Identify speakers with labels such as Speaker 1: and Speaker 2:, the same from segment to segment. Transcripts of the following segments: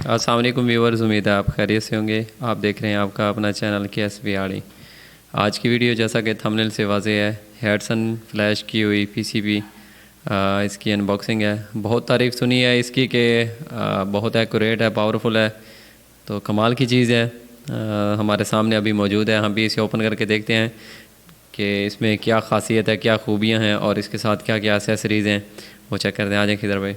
Speaker 1: अस्सलाम वालेकुम व्यूअर्स, उम्मीद है आप खैरियत से होंगे। आप देख रहे हैं आपका अपना चैनल KSB आड़ी। आज की वीडियो जैसा कि थंबनेल से वाज़ेह है, हेडसन फ्लैश की हुई PCB इसकी अनबॉक्सिंग है। बहुत तारीफ़ सुनी है इसकी कि बहुत एक्यूरेट है, पावरफुल है, तो कमाल की चीज़ है। हमारे सामने अभी मौजूद है, हम भी इसे ओपन करके देखते हैं कि इसमें क्या ख़ासियत है, क्या खूबियाँ हैं और इसके साथ क्या क्या एक्सेसरीज़ हैं, वो चेक करते हैं। आ जाए खिदर भाई।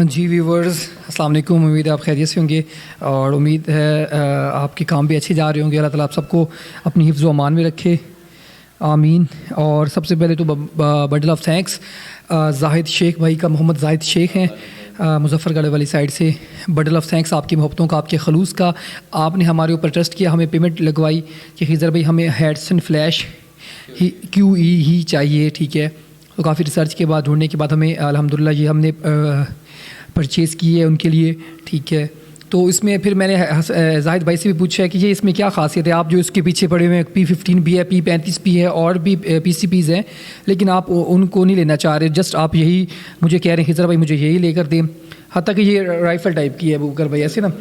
Speaker 2: जी व्यूवर्स, अस्सलाम वालेकुम। उम्मीद है आप खैरियत से होंगे और उम्मीद है आपके काम भी अच्छे जा रहे होंगे। अल्लाह ताला आप सबको अपनी हिफ्ज़ व अमान में रखे, आमीन। और सबसे पहले तो bundle of thanks Zahid Shaikh भाई का, मोहम्मद जाहिद शेख हैं मुजफ्फरगढ़ वाली साइड से। बंडल ऑफ थैंक्स आपकी मोहब्बतों का, आपके खलूस का। आपने हमारे ऊपर ट्रस्ट किया, हमें पेमेंट लगवाई कि खिज़र भाई हमें हेडसन फ्लैश QE ही चाहिए, ठीक है। तो काफ़ी रिसर्च के बाद, ढूंढने के बाद हमें अल्हम्दुलिल्लाह ये हमने परचेज़ की है उनके लिए, ठीक है। तो इसमें फिर मैंने जाहिद भाई से भी पूछा है कि ये इसमें क्या ख़ासियत है। आप जो इसके पीछे पड़े हुए हैं, P15 भी है, P35 भी है और भी PCBs हैं, लेकिन आप उनको नहीं लेना चाह रहे। जस्ट आप यही मुझे कह रहे हैं खिज़र भाई मुझे यही लेकर दें। हत्ता कि ये राइफ़ल टाइप की है बुकर भाई, ऐसे ना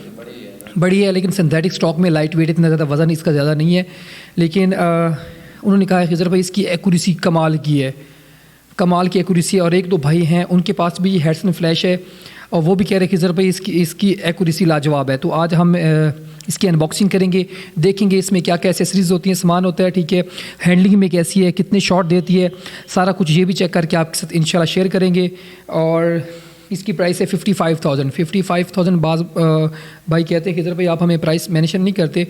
Speaker 2: बड़ी है, लेकिन सिंथेटिक स्टॉक में लाइट वेट, इतना ज़्यादा वज़न इसका ज़्यादा नहीं है। लेकिन उन्होंने कहा है खिज़र भाई इसकी एक्यूरेसी कमाल की है, कमाल की एक्यूरेसी। और एक दो भाई हैं उनके पास भी हेडसन फ्लैश है और वो भी कह रहे हैं कि ज़र भाई इसकी एक्यूरेसी लाजवाब है। तो आज हम इसकी अनबॉक्सिंग करेंगे, देखेंगे इसमें क्या क्या एसेसरीज़ होती हैं, सामान होता है, ठीक है। हैंडलिंग में कैसी है, कितने शॉट देती है, सारा कुछ ये भी चेक करके आपके साथ इंशाल्लाह शेयर करेंगे। और इसकी प्राइस है 55,000। बाज़ भाई कहते हैं कि ज़र भाई आप हमें प्राइस मेंशन नहीं करते,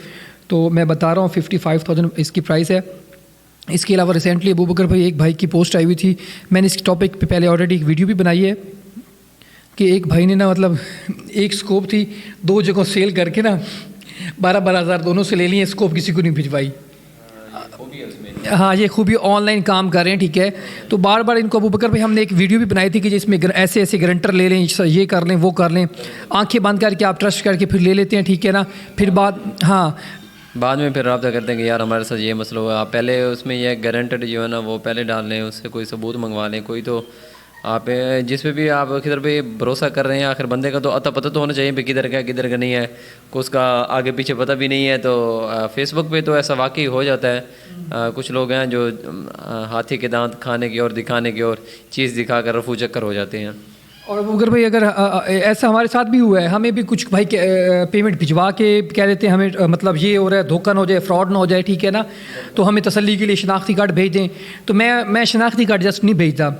Speaker 2: तो मैं बता रहा हूँ 55,000 इसकी प्राइस है। इसके अलावा रिसेंटली अबू बकर भाई एक भाई की पोस्ट आई हुई थी, मैंने इस टॉपिक पे पहले ऑलरेडी एक वीडियो भी बनाई है कि एक भाई ने ना, मतलब एक स्कोप थी, दो जगह सेल करके ना 12-12 हज़ार दोनों से ले लिए, स्कोप किसी को नहीं भिजवाई। हाँ, ये खूबी ऑनलाइन काम कर रहे हैं, ठीक है। तो बार बार इनको अबू बकर भाई हमने एक वीडियो भी बनाई थी कि जिसमें ऐसे ऐसे गारंटर ले लें, ये कर लें, वो कर लें, आंखें बंद करके आप ट्रस्ट करके फिर ले लेते हैं, ठीक है ना। फिर
Speaker 1: बाद में फिर रब्ता करते हैं कि यार हमारे साथ ये मसला हुआ। आप पहले उसमें यह गारंटेड जो है ना वो पहले डाल लें, उससे कोई सबूत मंगवा लें कोई। तो आप जिस पे भी आप किधर पे भरोसा कर रहे हैं, आखिर बंदे का तो अता पता तो होना चाहिए भी किधर का किधर का नहीं है, को उसका आगे पीछे पता भी नहीं है। तो फेसबुक पे तो ऐसा वाकई हो जाता है। कुछ लोग हैं जो हाथी के दांत खाने की और दिखाने की और चीज़ दिखा कर रफू चक्कर हो जाते हैं।
Speaker 2: और अगर भाई अगर ऐसा हमारे साथ भी हुआ है, हमें भी कुछ भाई पेमेंट भिजवा के कह देते हैं हमें, मतलब ये हो रहा है, धोखा ना हो जाए, फ्रॉड ना हो जाए, ठीक है ना। तो हमें तसल्ली के लिए शनाख्ती कार्ड भेज दें। तो मैं शनाख्ती कार्ड जस्ट नहीं भेजता,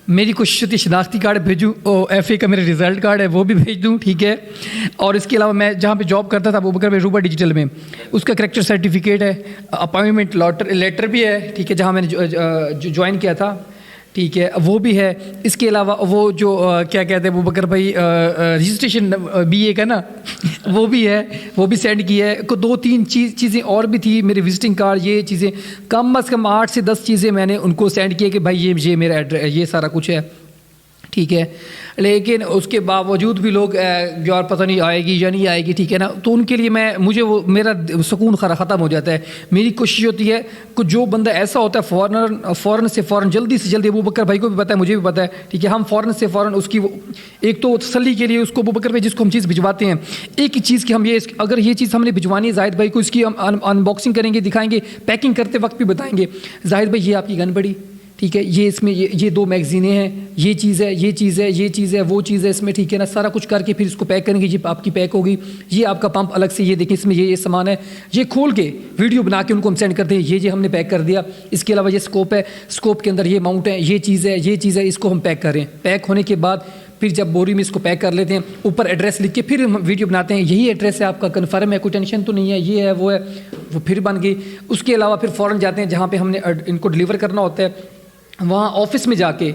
Speaker 2: मेरी कोशिश होती है शनाख्ती कार्ड भेजूँ, FA का मेरा रिज़ल्ट कार्ड है वो भी भेज दूँ, ठीक है। और इसके अलावा मैं जहाँ पर जॉब करता था वो बकर रूबा डिजिटल में, उसका करेक्टर सर्टिफिकेट है, अपॉइंटमेंट लेटर भी है, ठीक है, जहाँ मैंने ज्वाइन किया था, ठीक है, वो भी है। इसके अलावा वो जो क्या कहते हैं वो बकर भाई रजिस्ट्रेशन BA का ना वो भी है, वो भी सेंड किया है। को 2-3 चीज़ें और भी थी, मेरे विजिटिंग कार्ड, ये चीज़ें कम से कम 8 से 10 चीज़ें मैंने उनको सेंड किया कि भाई ये मेरा एड्रेस, ये सारा कुछ है, ठीक है। लेकिन उसके बावजूद भी लोग यार पता नहीं आएगी या नहीं आएगी, ठीक है ना। तो उनके लिए मुझे वो मेरा सुकून ख़त्म हो जाता है। मेरी कोशिश होती है कि जो बंदा ऐसा होता है फ़ौरन से फ़ौरन जल्दी से जल्दी, अबू बकर भाई को भी पता है, मुझे भी पता है, ठीक है, हम फ़ौरन से फ़ौरन उसकी एक तो तसल्ली के लिए उसको अबू बकर भाई जिसको हम चीज़ भिजवाते हैं, एक ही चीज़ की हम अगर ये चीज़ हमने भिजवानी है जाहिद भाई को, इसकी हम अनबॉक्सिंग करेंगे, दिखाएंगे, पैकिंग करते वक्त भी बताएंगे जाहिद भाई ये आपकी गन बड़ी, ठीक है, ये इसमें ये 2 मैगजीनें हैं, ये चीज़ है, ये चीज़ है, ये चीज़ है, वो चीज़ है इसमें, ठीक है ना। सारा कुछ करके फिर इसको पैक करेंगे, ये आपकी पैक होगी, ये आपका पंप अलग से, ये देखिए इसमें ये सामान है, ये खोल के वीडियो बना के उनको हम सेंड करते हैं, ये हमने पैक कर दिया। इसके अलावा ये स्कोप है, स्कोप के अंदर ये माउंट है, ये चीज़ है, ये चीज़ है, इसको हम पैक करें। पैक होने के बाद फिर जब बोरी में इसको पैक कर लेते हैं, ऊपर एड्रेस लिख के फिर हम वीडियो बनाते हैं, यही एड्रेस है आपका, कन्फर्म है, कोई टेंशन तो नहीं है, ये है, वो फिर बन गई। उसके अलावा फिर फ़ौरन जाते हैं जहाँ पर हमने इनको डिलीवर करना होता है, वहाँ ऑफिस में जाके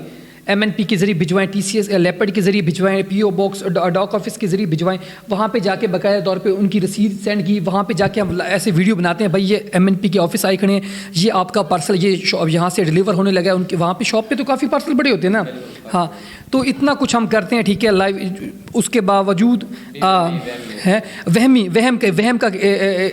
Speaker 2: MNP के ज़रिए भिजवाएं, TCS लेपर्ड के ज़रिए भिजवाएं, PO बॉक्स डॉक ऑफिस के ज़रिए भिजवाएं, वहाँ पे जाके बकाया तौर पे उनकी रसीद सेंड की, वहाँ पे जाके हम ऐसे वीडियो बनाते हैं, भाई ये MNP के ऑफिस आए खड़े हैं, ये आपका पार्सल ये शॉप यहाँ से डिलीवर होने लगा है। उनके वहाँ पे शॉप पे तो काफ़ी पार्सल बड़े होते हैं ना, हाँ, तो इतना कुछ हम करते हैं, ठीक है, लाइव। उसके बावजूद है वहम का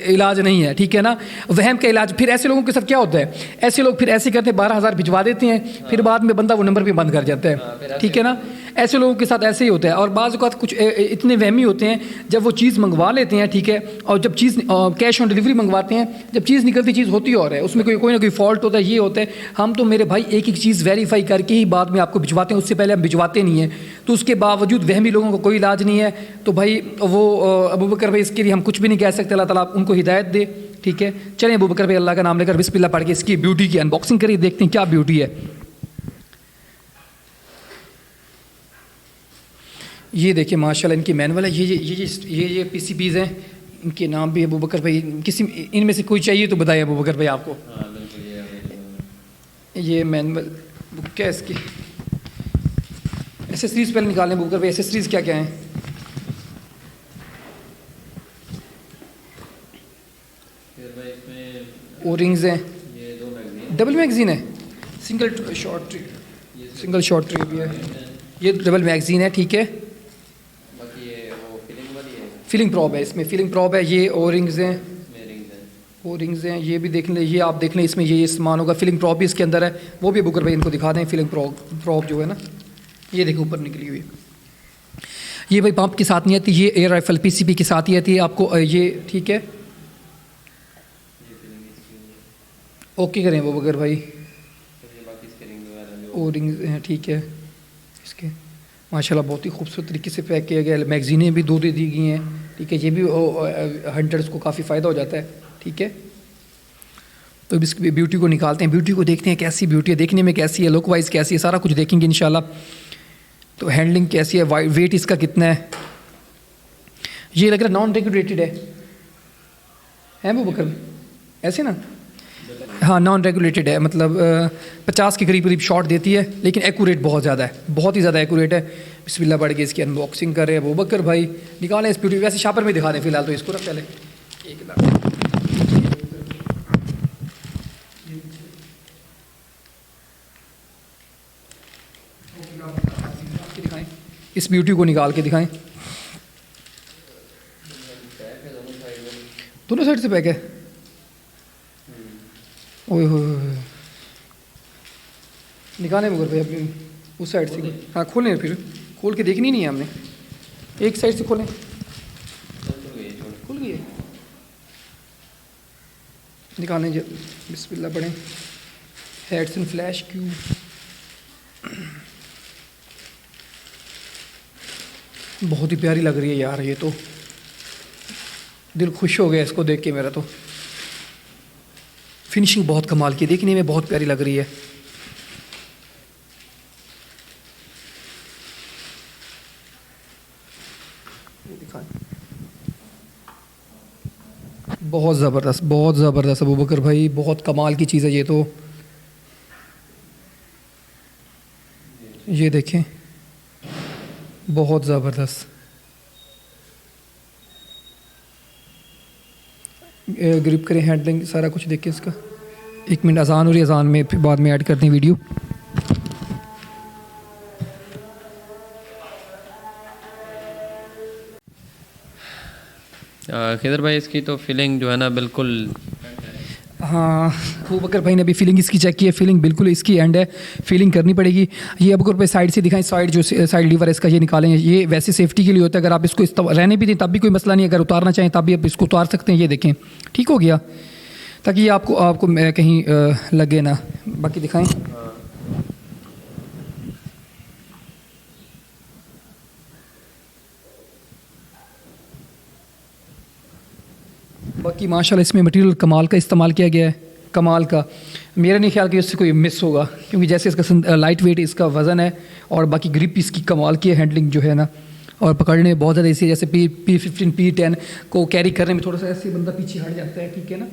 Speaker 2: इलाज नहीं है, ठीक है ना, वहम का इलाज। फिर ऐसे लोगों के साथ क्या होता है, ऐसे लोग फिर ऐसे करते हैं 12,000 भिजवा देते हैं, फिर बाद में बंदा वो नंबर भी बंद कर जाता है, ठीक है ना। ऐसे लोगों के साथ ऐसे ही होता है। और बाज़ औक़ात कुछ इतने वहमी होते हैं, जब वो चीज़ मंगवा लेते हैं, ठीक है, और जब चीज़ कैश ऑन डिलीवरी मंगवाते हैं, जब चीज़ निकलती चीज़ होती और है, उसमें कोई ना कोई फॉल्ट होता है, ये होता है। हम तो मेरे भाई एक एक चीज़ वेरीफाई करके ही बाद में आपको भिजवाते हैं, उससे पहले हम भिजवाते नहीं हैं। तो उसके बावजूद वहमी लोगों को कोई इलाज नहीं है। तो भाई वो अबू बकर भाई, इसके लिए हम कुछ भी नहीं कह सकते, अल्लाह ताला उनको हिदायत दे, ठीक है। चलें अबू बकर भाई, अल्लाह का नाम लेकर बिस्मिल्लाह पढ़ के इसकी ब्यूटी की अनबॉक्सिंग करिए, देखते हैं क्या ब्यूटी है। ये देखिए माशाल्लाह इनकी मैनुअल है। ये PCBs हैं, इनके नाम भी अबू बकर भाई, किसी इनमें से कोई चाहिए तो बताइए अबू बकर भाई आपको। ये मैनुअल बुक क्या है इसकी। एसेसरीज़ पहले निकालें अबू बकर भाई, एसेसरीज़ क्या क्या हैं। ओ रिंग्स हैं, डबल मैगज़ीन है, सिंगल शॉर्ट ट्रे भी है, ये डबल मैगज़ीन है, ठीक है। फिलिंग प्रॉब है, इसमें फिलिंग प्रॉब है। ये ओ रिंग्स हैं, ये भी देख लें, ये आप देख लें, इसमें ये सामान होगा। फिलिंग प्रॉब भी इसके अंदर है, वो भी अबू बकर भाई इनको दिखा दें। फिलिंग प्रॉब जो है ना, ये देखो ऊपर निकली हुई। ये भाई पंप के साथ नहीं आती, ये एयर राइफल PCB के साथ ही आती है आपको, ये ठीक है। ओके करें अबू बकर भाई, ओ रिंग्स हैं, ठीक है। इसके माशाल्लाह बहुत ही खूबसूरत तरीके से पैक किया गया है। मैगज़ीनें भी 2 दे दी गई हैं, ठीक है। ये भी हंटर्स को काफ़ी फ़ायदा हो जाता है, ठीक है। तो अब इसकी ब्यूटी को निकालते हैं, ब्यूटी को देखते हैं कैसी ब्यूटी है, देखने में कैसी है, लुक वाइज कैसी है, सारा कुछ देखेंगे इंशाल्लाह। तो हैंडलिंग कैसी है, वेट इसका कितना है। ये लग रहा है नॉन रेगुलेटेड है अबू बकर, ऐसे ना, हाँ नॉन रेगुलेटेड है, मतलब 50 के करीब शॉट देती है, लेकिन एक्यूरेट बहुत ज़्यादा है, बहुत ही ज़्यादा एक्यूरेट है। बिस्मिल्लाह पढ़ के इसकी अनबॉक्सिंग कर रहे हैं अबू बकर भाई, निकालें इस ब्यूटी। वैसे शापर में दिखा दें फिलहाल तो इसको ना, पहले एक दिखाएं, इस ब्यूटी को निकाल के दिखाएं। दोनों साइड से पैक है, ओए हो निकालें मगर भाई अपनी उस साइड से, हाँ खोलें, फिर खोल के देखनी नहीं है हमने, एक साइड से खोलें। खुल गई है, निकालें जब, बिस्मिल्लाह पढ़ें। हेडसन फ्लैश क्यूब, बहुत ही प्यारी लग रही है यार, ये तो दिल खुश हो गया इसको देख के मेरा। तो फिनिशिंग बहुत कमाल की, देखने में बहुत प्यारी लग रही है। बहुत ज़बरदस्त अबू बकर भाई, बहुत कमाल की चीज़ है ये तो। ये देखें, बहुत ज़बरदस्त। ग्रिप करें, हैंडलिंग सारा कुछ देखें इसका। 1 मिनट, अजान हो रही है, अजान में फिर बाद में ऐड करते हैं वीडियो।
Speaker 1: खिदर भाई इसकी तो फीलिंग जो है ना बिल्कुल,
Speaker 2: हाँ अबू बकर भाई ने अभी फीलिंग इसकी चेक की है, फीलिंग बिल्कुल इसकी एंड है, फीलिंग करनी पड़ेगी। ये अबू बकर भाई साइड से दिखाएं, साइड जो साइड लीवर है इसका, ये निकालें। ये वैसे सेफ्टी के लिए होता है, अगर आप इसको रहने भी दें तब भी कोई मसला नहीं, अगर उतारना चाहें तब भी आप इसको उतार सकते हैं। ये देखें, ठीक हो गया, ताकि ये आपको कहीं लगे ना। बाकी दिखाएँ, बाकी माशाल्लाह इसमें मटेरियल कमाल का इस्तेमाल किया गया है, कमाल का। मेरा नहीं ख्याल कि उससे कोई मिस होगा, क्योंकि जैसे इसका लाइट वेट इसका वज़न है, और बाकी ग्रिप इसकी कमाल की है, हैंडलिंग जो है ना, और पकड़ने में बहुत ज़्यादा इसी, जैसे P15 P10 को कैरी करने में थोड़ा सा ऐसे बंदा पीछे हट जाता है, ठीक है ना।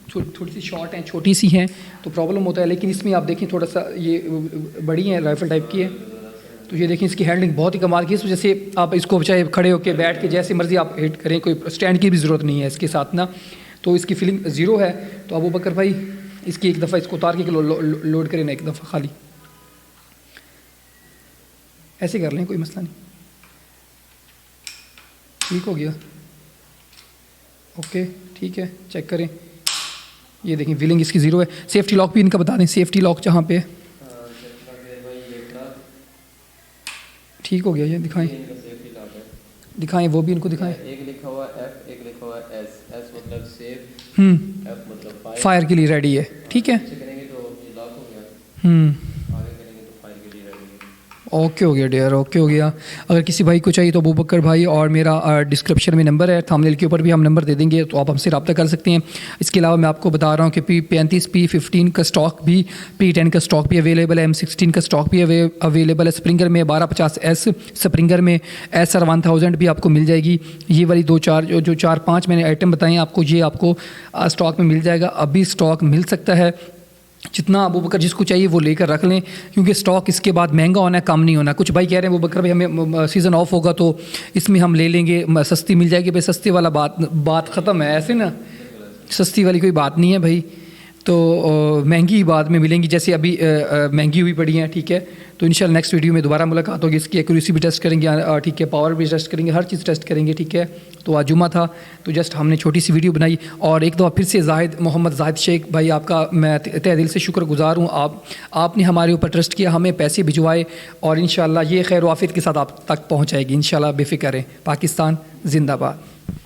Speaker 2: थोड़ी सी शॉर्ट हैं, छोटी सी हैं तो प्रॉब्लम होता है, लेकिन इसमें आप देखें थोड़ा सा ये बड़ी हैं, राइफल टाइप की है। तो ये देखें, इसकी हैंडलिंग बहुत ही कमाल की है। इस वजह से आप इसको चाहे खड़े होकर बैठ के जैसे मर्जी आप हिट करें, कोई स्टैंड की भी ज़रूरत नहीं है इसके साथ ना। तो इसकी फीलिंग ज़ीरो है। तो अबू बकर भाई इसकी एक दफ़ा इसको उतार के लोड करें ना, एक दफ़ा खाली ऐसे कर लें, कोई मसला नहीं। ठीक हो गया, ओके ठीक है, चेक करें। ये देखें व्हीलिंग इसकी ज़ीरो है। सेफ्टी लॉक भी इनका बता दें, सेफ्टी लॉक जहाँ पे है। ठीक हो गया, ये दिखाएं दिखाएं, वो भी इनको दिखाएं।
Speaker 1: एक लिखा हुआ F, एक लिखा हुआ S। S मतलब सेफ, F मतलब
Speaker 2: फायर के लिए रेडी है। ठीक है,
Speaker 1: करेंगे तो ये लॉक हो गया, आगे करेंगे तो फायर के लिए रेडी है।
Speaker 2: ओके हो गया डियर, ओके हो गया। अगर किसी भाई को चाहिए तो अबू बकर भाई और मेरा डिस्क्रिप्शन में नंबर है, थंबनेल के ऊपर भी हम नंबर दे देंगे, तो आप हमसे रब्ता कर सकते हैं। इसके अलावा मैं आपको बता रहा हूँ कि P35 P15 का स्टॉक भी, P10 का स्टॉक भी अवेलेबल है, M16 का स्टॉक भी अवेलेबल है। स्प्रिंगर में 1250S, स्प्रिंगर में SR 1000 भी आपको मिल जाएगी। ये वाली जो 4-5 मैंने आइटम बताए आपको, ये आपको स्टॉक में मिल जाएगा। अभी स्टॉक मिल सकता है, जितना अबू बकर जिसको चाहिए वो लेकर रख लें, क्योंकि स्टॉक इसके बाद महंगा होना है, कम नहीं होना। कुछ भाई कह रहे हैं अबू बकर भाई हमें सीज़न ऑफ होगा तो इसमें हम ले लेंगे, सस्ती मिल जाएगी। भाई सस्ती वाला बात ख़त्म है, ऐसे ना सस्ती वाली कोई बात नहीं है भाई। तो महंगी बाद में मिलेंगी, जैसे अभी महंगी हुई पड़ी हैं, ठीक है। तो इंशाल्लाह नेक्स्ट वीडियो में दोबारा मुलाकात होगी, इसकी एक्यूरेसी भी टेस्ट करेंगे, ठीक है, पावर भी टेस्ट करेंगे, हर चीज़ टेस्ट करेंगे, ठीक है। तो आज जुम्मा था तो जस्ट हमने छोटी सी वीडियो बनाई। और एक दफ़ा फिर से मोहम्मद जाहिद शेख भाई आपका मैं तहे दिल से शुक्रगुजार हूँ। आपने हमारे ऊपर ट्रस्ट किया, हमें पैसे भिजवाए और इंशाल्लाह ये खैर वाफियत के साथ आप तक पहुँचाएगी इंशाल्लाह, बेफिक्र रहें। पाकिस्तान जिंदाबाद।